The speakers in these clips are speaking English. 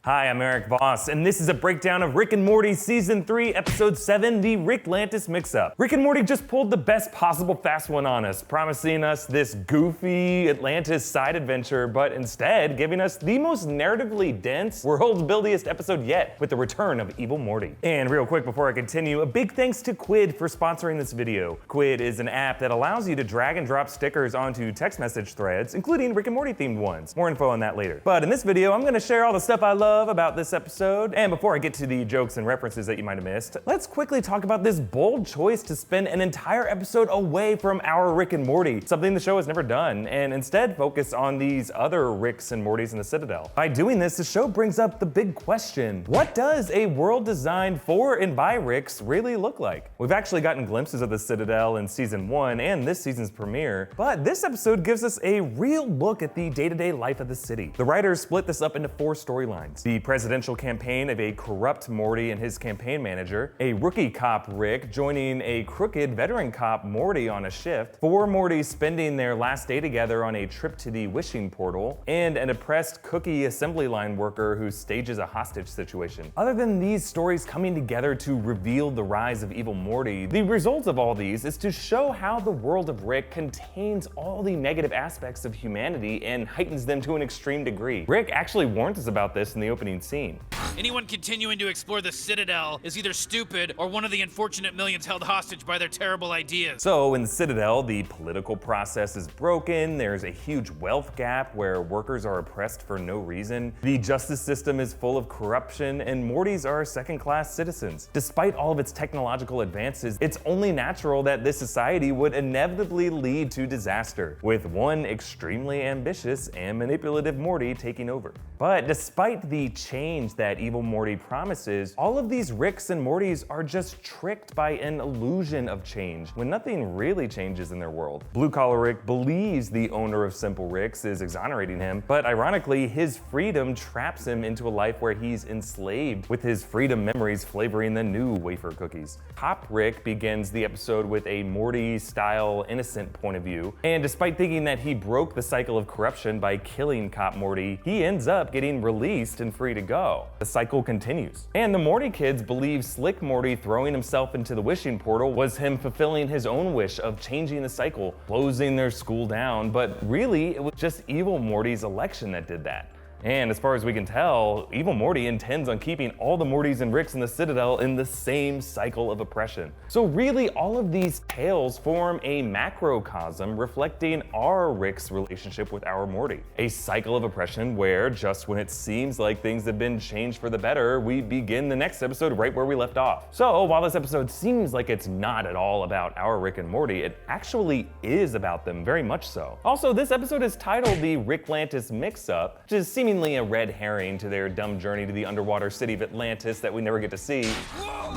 Hi, I'm Eric Voss, and this is a breakdown of Rick and Morty Season 3, Episode 7, the Ricklantis Mixup. Rick and Morty just pulled the best possible fast one on us, promising us this goofy Atlantis side adventure, but instead giving us the most narratively dense, world-buildiest episode yet, with the return of Evil Morty. And real quick before I continue, a big thanks to Quid for sponsoring this video. Quid is an app that allows you to drag and drop stickers onto text message threads, including Rick and Morty themed ones. More info on that later. But in this video, I'm gonna share all the stuff I love about this episode. And before I get to the jokes and references that you might have missed, let's quickly talk about this bold choice to spend an entire episode away from our Rick and Morty, something the show has never done, and instead focus on these other Ricks and Mortys in the Citadel. By doing this, the show brings up the big question: what does a world designed for and by Ricks really look like? We've actually gotten glimpses of the Citadel in Season 1 and this season's premiere, but this episode gives us a real look at the day-to-day life of the city. The writers split this up into 4 storylines: the presidential campaign of a corrupt Morty and his campaign manager, a rookie cop Rick joining a crooked veteran cop Morty on a shift, 4 Mortys spending their last day together on a trip to the wishing portal, and an oppressed cookie assembly line worker who stages a hostage situation. Other than these stories coming together to reveal the rise of Evil Morty, the result of all these is to show how the world of Rick contains all the negative aspects of humanity and heightens them to an extreme degree. Rick actually warns us about this in the opening scene. Anyone continuing to explore the Citadel is either stupid or one of the unfortunate millions held hostage by their terrible ideas. So in the Citadel, the political process is broken, there's a huge wealth gap where workers are oppressed for no reason, the justice system is full of corruption, and Mortys are second-class citizens. Despite all of its technological advances, it's only natural that this society would inevitably lead to disaster, with one extremely ambitious and manipulative Morty taking over. But despite the change that Evil Morty promises, all of these Ricks and Mortys are just tricked by an illusion of change, when nothing really changes in their world. Blue Collar Rick believes the owner of Simple Ricks is exonerating him, but ironically, his freedom traps him into a life where he's enslaved, with his freedom memories flavoring the new wafer cookies. Cop Rick begins the episode with a Morty-style innocent point of view, and despite thinking that he broke the cycle of corruption by killing Cop Morty, he ends up getting released and free to go. The cycle continues. And the Morty kids believe Slick Morty throwing himself into the wishing portal was him fulfilling his own wish of changing the cycle, closing their school down, but really it was just Evil Morty's election that did that. And as far as we can tell, Evil Morty intends on keeping all the Mortys and Ricks in the Citadel in the same cycle of oppression. So really, all of these tales form a macrocosm reflecting our Rick's relationship with our Morty. A cycle of oppression where, just when it seems like things have been changed for the better, we begin the next episode right where we left off. So while this episode seems like it's not at all about our Rick and Morty, it actually is about them, very much so. Also, this episode is titled the Ricklantis Mixup, which is seemingly a red herring to their dumb journey to the underwater city of Atlantis that we never get to see. Whoa!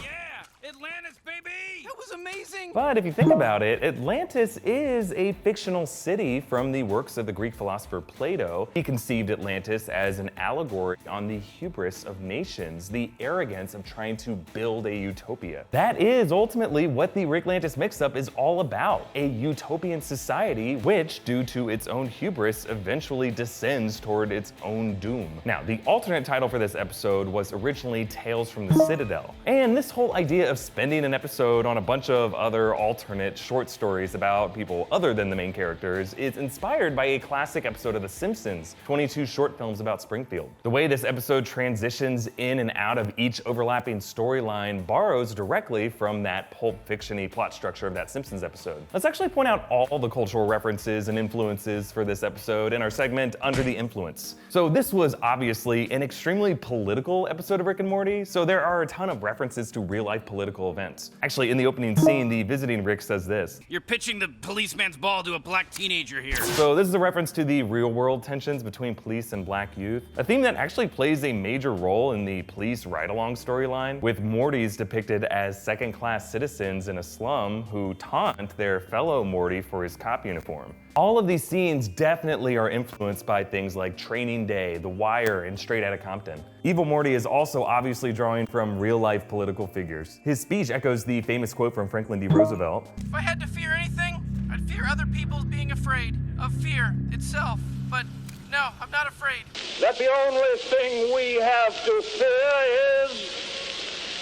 Yeah! Atlantis, baby! That was amazing! But if you think about it, Atlantis is a fictional city from the works of the Greek philosopher Plato. He conceived Atlantis as an allegory on the hubris of nations, the arrogance of trying to build a utopia. That is ultimately what the Ricklantis Mixup is all about, a utopian society which, due to its own hubris, eventually descends toward its own doom. Now, the alternate title for this episode was originally Tales from the Citadel, and this whole idea of spending an episode on a bunch of other alternate short stories about people other than the main characters is inspired by a classic episode of The Simpsons, 22 short films about Springfield. The way this episode transitions in and out of each overlapping storyline borrows directly from that Pulp Fiction-y plot structure of that Simpsons episode. Let's actually point out all the cultural references and influences for this episode in our segment Under the Influence. So this was obviously an extremely political episode of Rick and Morty, so there are a ton of references to real-life political events. Actually, in the opening scene, the visiting Rick says this: "You're pitching the policeman's ball to a black teenager here." So this is a reference to the real-world tensions between police and black youth, a theme that actually plays a major role in the police ride-along storyline, with Mortys depicted as second-class citizens in a slum who taunt their fellow Morty for his cop uniform. All of these scenes definitely are influenced by things like Training Day, The Wire, and Straight Outta Compton. Evil Morty is also obviously drawing from real-life political figures. His speech echoes the famous quote from Franklin D. Roosevelt: "If I had to fear anything, I'd fear other people's being afraid of fear itself. But No, I'm not afraid. That the only thing we have to fear is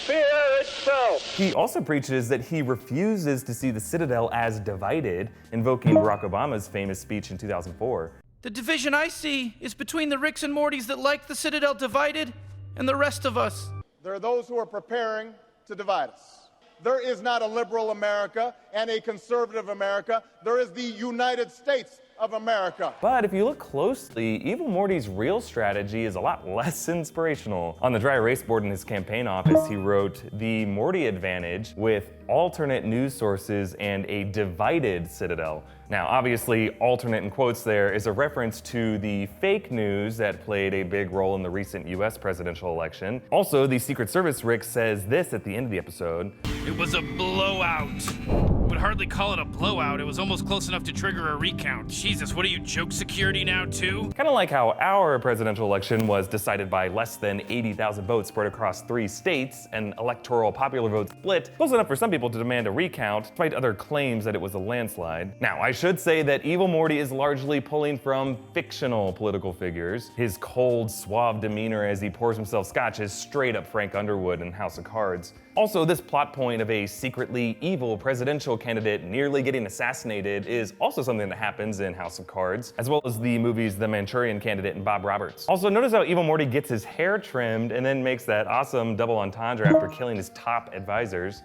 fear itself. He also preaches that he refuses to see the Citadel as divided, invoking Barack Obama's famous speech in 2004. The division I see is between the Ricks and Mortys that like the Citadel divided and the rest of us. There are those who are preparing to divide us. There is not a liberal America and a conservative America. There is the United States of America. But if you look closely, Evil Morty's real strategy is a lot less inspirational. On the dry erase board in his campaign office, he wrote, "The Morty advantage with alternate news sources and a divided Citadel." Now, obviously, alternate in quotes there is a reference to the fake news that played a big role in the recent US presidential election. Also, the Secret Service Rick says this at the end of the episode. It was a blowout. I would hardly call it a blowout. It was almost close enough to trigger a recount. Jesus, what are you, joke security now too? Kind of like how our presidential election was decided by less than 80,000 votes spread across 3 states, an electoral popular vote split, close enough for some people to demand a recount, despite other claims that it was a landslide. Now, I should say that Evil Morty is largely pulling from fictional political figures. His cold, suave demeanor as he pours himself scotch is straight up Frank Underwood in House of Cards. Also, this plot point of a secretly evil presidential candidate nearly getting assassinated is also something that happens in House of Cards, as well as the movies The Manchurian Candidate and Bob Roberts. Also, notice how Evil Morty gets his hair trimmed and then makes that awesome double entendre after killing his top advisors.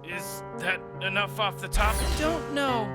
Is that enough off the top? Don't know.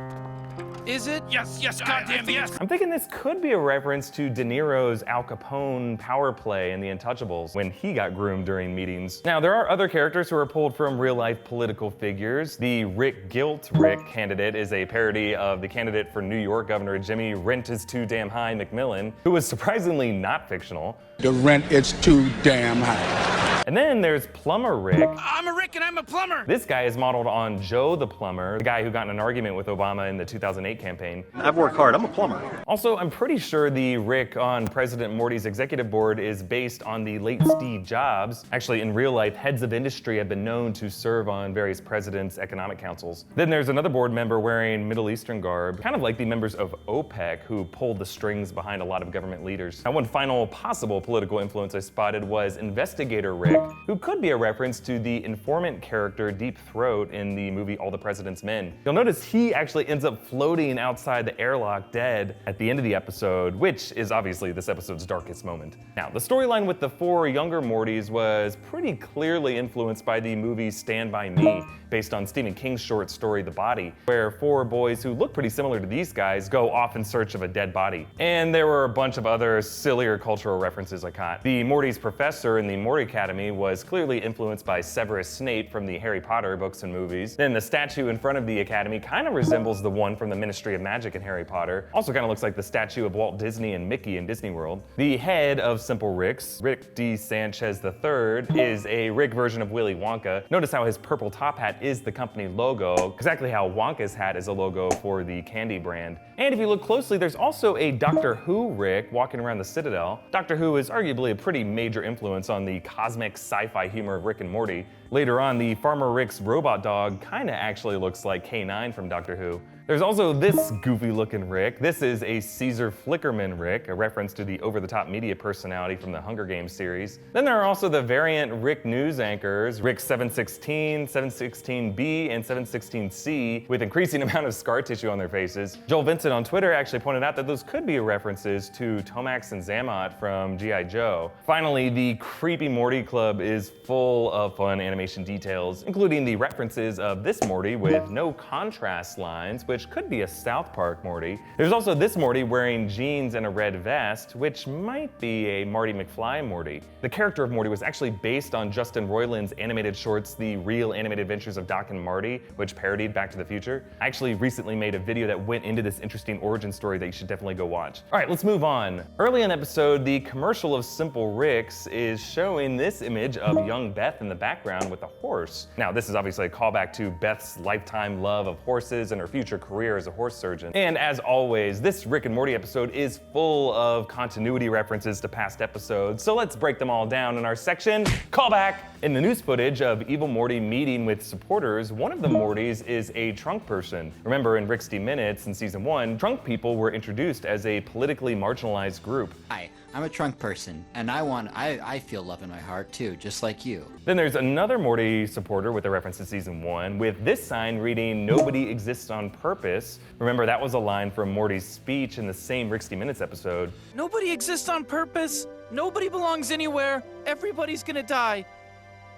Is it? Yes, goddamn yes. I'm thinking this could be a reference to De Niro's Al Capone power play in The Untouchables when he got groomed during meetings. Now, there are other characters who are pulled from real-life political figures. The Rick Guilt Rick candidate is a parody of the candidate for New York Governor Jimmy Rent is Too Damn High McMillan, who was surprisingly not fictional. The rent is too damn high. And then there's Plumber Rick. I'm a Rick and I'm a plumber. This guy is modeled on Joe the Plumber, the guy who got in an argument with Obama in the 2008 campaign. I've worked hard, I'm a plumber. Also, I'm pretty sure the Rick on President Morty's executive board is based on the late Steve Jobs. Actually, in real life, heads of industry have been known to serve on various presidents' economic councils. Then there's another board member wearing Middle Eastern garb, kind of like the members of OPEC who pulled the strings behind a lot of government leaders. Now, one final possible political influence I spotted was Investigator Rick, who could be a reference to the informant character Deep Throat in the movie All the President's Men. You'll notice he actually ends up floating outside the airlock dead at the end of the episode, which is obviously this episode's darkest moment. Now, the storyline with the 4 younger Mortys was pretty clearly influenced by the movie Stand By Me, based on Stephen King's short story The Body, where 4 boys who look pretty similar to these guys go off in search of a dead body. And there were a bunch of other sillier cultural references I caught. The Morty's professor in the Morty Academy was clearly influenced by Severus Snape from the Harry Potter books and movies. Then the statue in front of the Academy kind of resembles the one from the Ministry of Magic in Harry Potter. Also kind of looks like the statue of Walt Disney and Mickey in Disney World. The head of Simple Ricks, Rick D. Sanchez III, is a Rick version of Willy Wonka. Notice how his purple top hat is the company logo, exactly how Wonka's hat is a logo for the candy brand. And if you look closely, there's also a Doctor Who Rick walking around the Citadel. Doctor Who is arguably a pretty major influence on the cosmic sci-fi humor of Rick and Morty. Later on, the Farmer Rick's robot dog kinda actually looks like K9 from Doctor Who. There's also this goofy looking Rick. This is a Caesar Flickerman Rick, a reference to the over-the-top media personality from the Hunger Games series. Then there are also the variant Rick news anchors, Rick 716, 716B, and 716C, with increasing amount of scar tissue on their faces. Joel Vincent on Twitter actually pointed out that those could be references to Tomax and Zammot from G.I. Joe. Finally, the Creepy Morty Club is full of fun animation details, including the references of this Morty with no contrast lines, which could be a South Park Morty. There's also this Morty wearing jeans and a red vest, which might be a Marty McFly Morty. The character of Morty was actually based on Justin Roiland's animated shorts, The Real Animated Adventures of Doc and Marty, which parodied Back to the Future. I actually recently made a video that went into this interesting origin story that you should definitely go watch. All right, let's move on. Early in the episode, the commercial of Simple Ricks is showing this image of young Beth in the background with a horse. Now, this is obviously a callback to Beth's lifetime love of horses and her future career as a horse surgeon. And as always, this Rick and Morty episode is full of continuity references to past episodes, so let's break them all down in our section, Callback! In the news footage of Evil Morty meeting with supporters, one of the Mortys is a trunk person. Remember in Rick's Minutes in season 1, trunk people were introduced as a politically marginalized group. Hi, I'm a trunk person, and I feel love in my heart too, just like you. Then there's another Morty supporter with a reference to season 1, with this sign reading, "Nobody exists on purpose." Remember, that was a line from Morty's speech in the same Rick's Minutes episode. Nobody exists on purpose. Nobody belongs anywhere. Everybody's gonna die.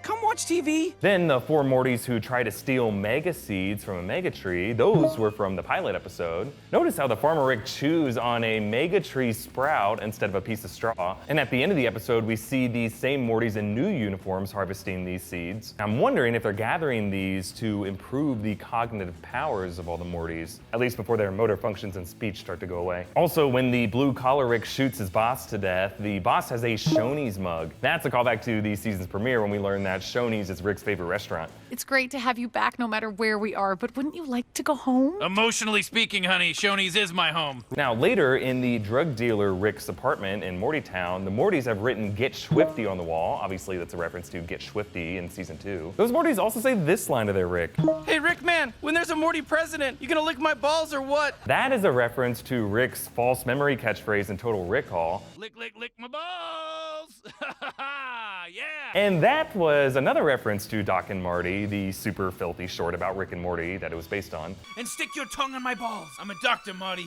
Come watch TV. Then the 4 Mortys who try to steal mega seeds from a mega tree, those were from the pilot episode. Notice how the farmer Rick chews on a mega tree sprout instead of a piece of straw. And at the end of the episode, we see these same Mortys in new uniforms harvesting these seeds. I'm wondering if they're gathering these to improve the cognitive powers of all the Mortys, at least before their motor functions and speech start to go away. Also, when the blue collar Rick shoots his boss to death, the boss has a Shoney's mug. That's a callback to the season's premiere when we learned that Shoney's is Rick's favorite restaurant. It's great to have you back no matter where we are, but wouldn't you like to go home? Emotionally speaking, honey, Shoney's is my home. Now, later in the drug dealer Rick's apartment in Mortytown, the Mortys have written "Get Swifty" on the wall. Obviously, that's a reference to Get Swifty in season 2. Those Mortys also say this line to their Rick. Hey, Rick, man, when there's a Morty president, you gonna lick my balls or what? That is a reference to Rick's false memory catchphrase in Total Recall. Lick, lick, lick my balls. Yeah. And that was another reference to Doc and Marty, the super filthy short about Rick and Morty that it was based on. And stick your tongue on my balls. I'm a doctor, Marty.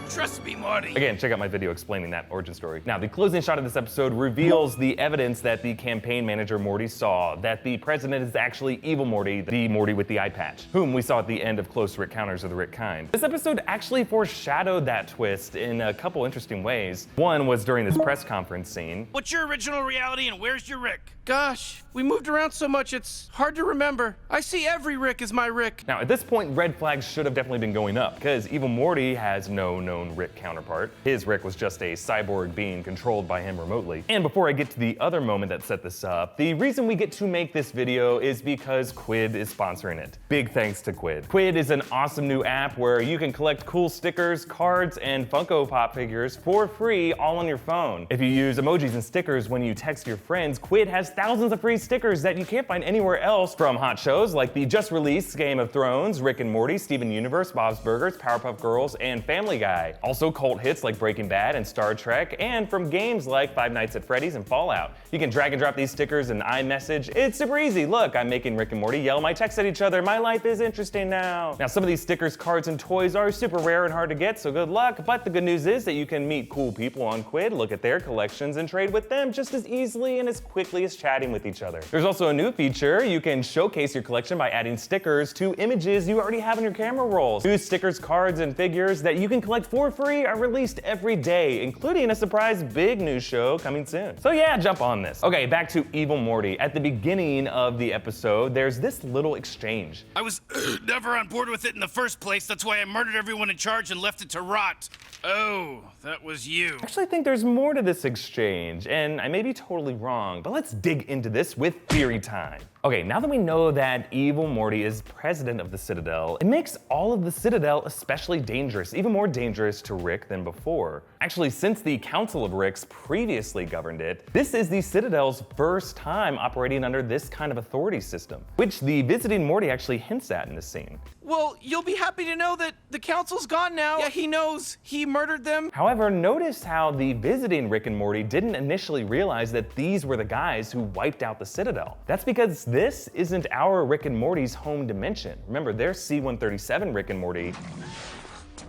Trust me, Marty. Again, check out my video explaining that origin story. Now, the closing shot of this episode reveals the evidence that the campaign manager Morty saw, that the president is actually Evil Morty, the Morty with the eye patch, whom we saw at the end of Close Rick Counters of the Rick Kind. This episode actually foreshadowed that twist in a couple interesting ways. One was during this press conference scene. What's your original reality and where's your Rick? Gosh, we moved around so much it's hard to remember. I see every Rick as my Rick. Now, at this point, red flags should have definitely been going up, because Evil Morty has no known Rick counterpart. His Rick was just a cyborg being controlled by him remotely. And before I get to the other moment that set this up, the reason we get to make this video is because Quid is sponsoring it. Big thanks to Quid. Quid is an awesome new app where you can collect cool stickers, cards, and Funko Pop figures for free all on your phone. If you use emojis and stickers when you text your friends, Quid has thousands of free stickers that you can't find anywhere else, from hot shows like the just released Game of Thrones, Rick and Morty, Steven Universe, Bob's Burgers, Powerpuff Girls, and Family Guy. Also cult hits like Breaking Bad and Star Trek, and from games like Five Nights at Freddy's and Fallout. You can drag and drop these stickers in iMessage. It's super easy. Look, I'm making Rick and Morty yell my text at each other. My life is interesting now. Now, some of these stickers, cards, and toys are super rare and hard to get, so good luck. But the good news is that you can meet cool people on Quid, look at their collections, and trade with them just as easily and as quickly as chatting with each other. There's also a new feature. You can showcase your collection by adding stickers to images you already have in your camera rolls. New stickers, cards, and figures that you can collect for free are released every day, including a surprise big new show coming soon. So yeah, jump on this. Okay, back to Evil Morty. At the beginning of the episode, there's this little exchange. I was never on board with it in the first place. That's why I murdered everyone in charge and left it to rot. Oh, that was you. I actually think there's more to this exchange, and I may be totally wrong, but let's dig into this with theory time. Okay, now that we know that Evil Morty is president of the Citadel, it makes all of the Citadel especially dangerous, even more dangerous to Rick than before. Actually, since the Council of Ricks previously governed it, this is the Citadel's first time operating under this kind of authority system, which the visiting Morty actually hints at in this scene. Well, you'll be happy to know that the council's gone now. Yeah, he knows. He murdered them. However, notice how the visiting Rick and Morty didn't initially realize that these were the guys who wiped out the Citadel. That's because this isn't our Rick and Morty's home dimension. Remember, they're C-137 Rick and Morty.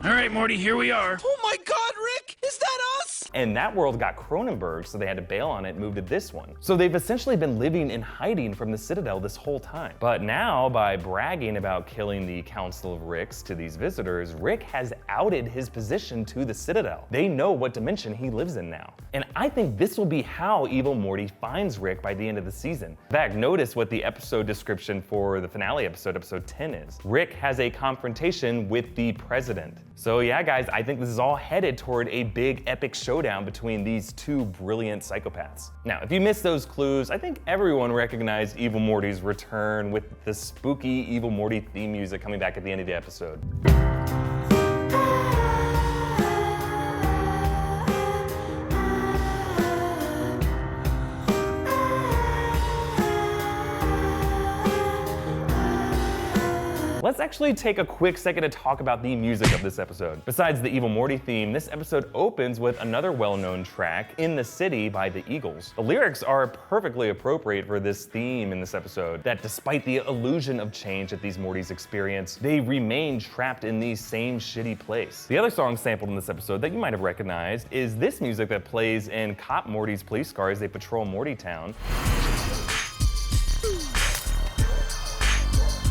All right, Morty, here we are. Oh my God, Rick! Is that us? And that world got Cronenberg, so they had to bail on it and move to this one. So they've essentially been living in hiding from the Citadel this whole time. But now, by bragging about killing the Council of Ricks to these visitors, Rick has outed his position to the Citadel. They know what dimension he lives in now. And I think this will be how Evil Morty finds Rick by the end of the season. In fact, notice what the episode description for the finale episode, episode 10 is. Rick has a confrontation with the president. So yeah, guys, I think this is all headed toward a big epic showdown between these two brilliant psychopaths. Now, if you missed those clues, I think everyone recognized Evil Morty's return with the spooky Evil Morty theme music coming back at the end of the episode. Let's actually take a quick second to talk about the music of this episode. Besides the Evil Morty theme, this episode opens with another well-known track, In the City by the Eagles. The lyrics are perfectly appropriate for this theme in this episode, that despite the illusion of change that these Mortys experience, they remain trapped in the same shitty place. The other song sampled in this episode that you might have recognized is this music that plays in Cop Morty's police car as they patrol Morty Town.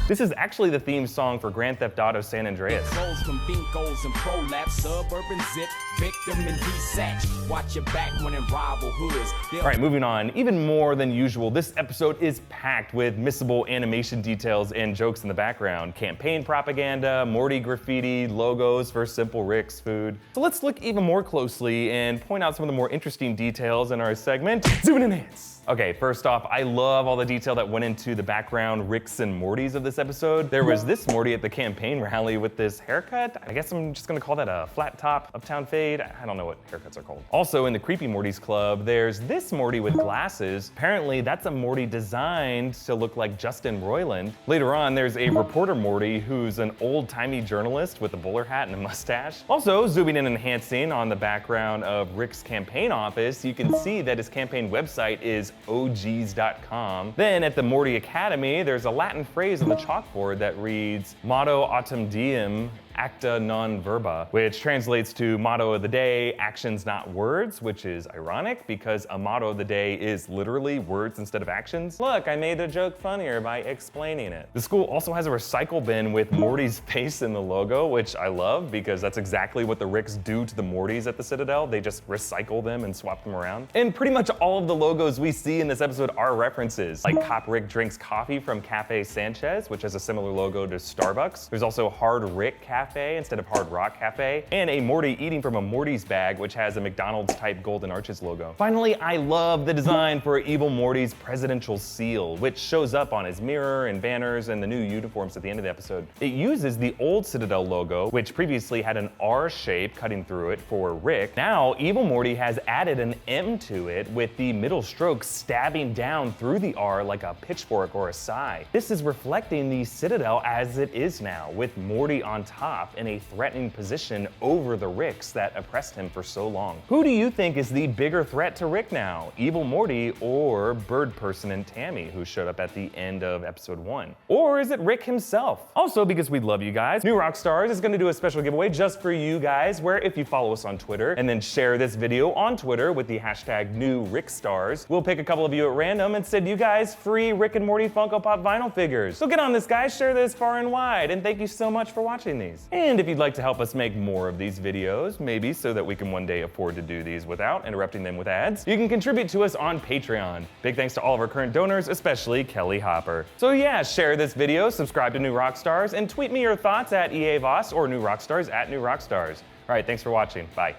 This is actually the theme song for Grand Theft Auto San Andreas. From Binkos and Prolapse, suburban zip, victim and desatch. Watch your back when in rival hoods. All right, moving on. Even more than usual, this episode is packed with missable animation details and jokes in the background. Campaign propaganda, Morty graffiti, logos for Simple Rick's food. So let's look even more closely and point out some of the more interesting details in our segment, Zoom and Enhance. Okay, first off, I love all the detail that went into the background Ricks and Mortys of this episode. There was this Morty at the campaign rally with this haircut. I guess I'm just gonna call that a flat top uptown fade. I don't know what haircuts are called. Also in the Creepy Mortys Club, there's this Morty with glasses. Apparently that's a Morty designed to look like Justin Roiland. Later on, there's a reporter Morty who's an old-timey journalist with a bowler hat and a mustache. Also, zooming in and enhancing on the background of Rick's campaign office, you can see that his campaign website is OGs.com. Then at the Morty Academy, there's a Latin phrase on the chalkboard that reads, Motto autem diem, acta non verba, which translates to motto of the day, actions not words, which is ironic because a motto of the day is literally words instead of actions. Look, I made the joke funnier by explaining it. The school also has a recycle bin with Morty's face in the logo, which I love because that's exactly what the Ricks do to the Mortys at the Citadel. They just recycle them and swap them around. And pretty much all of the logos we see in this episode are references, like Cop Rick drinks coffee from Cafe Sanchez, which has a similar logo to Starbucks. There's also Hard Rick Cafe instead of Hard Rock Cafe, and a Morty eating from a Morty's bag, which has a McDonald's type Golden Arches logo. Finally, I love the design for Evil Morty's presidential seal, which shows up on his mirror and banners and the new uniforms at the end of the episode. It uses the old Citadel logo, which previously had an R shape cutting through it for Rick. Now, Evil Morty has added an M to it with the middle stroke stabbing down through the R like a pitchfork or a sai. This is reflecting the Citadel as it is now, with Morty on top in a threatening position over the Ricks that oppressed him for so long. Who do you think is the bigger threat to Rick now? Evil Morty or Bird Person and Tammy, who showed up at the end of episode 1? Or is it Rick himself? Also, because we love you guys, New Rockstars is gonna do a special giveaway just for you guys, where if you follow us on Twitter and then share this video on Twitter with the hashtag NewRickstars, we'll pick a couple of you at random and send you guys free Rick and Morty Funko Pop vinyl figures. So get on this, guys, share this far and wide, and thank you so much for watching these. And if you'd like to help us make more of these videos, maybe so that we can one day afford to do these without interrupting them with ads, you can contribute to us on Patreon. Big thanks to all of our current donors, especially Kelly Hopper. So yeah, share this video, subscribe to New Rockstars, and tweet me your thoughts at EAVOS or New Rockstars at New Rockstars. All right, thanks for watching. Bye.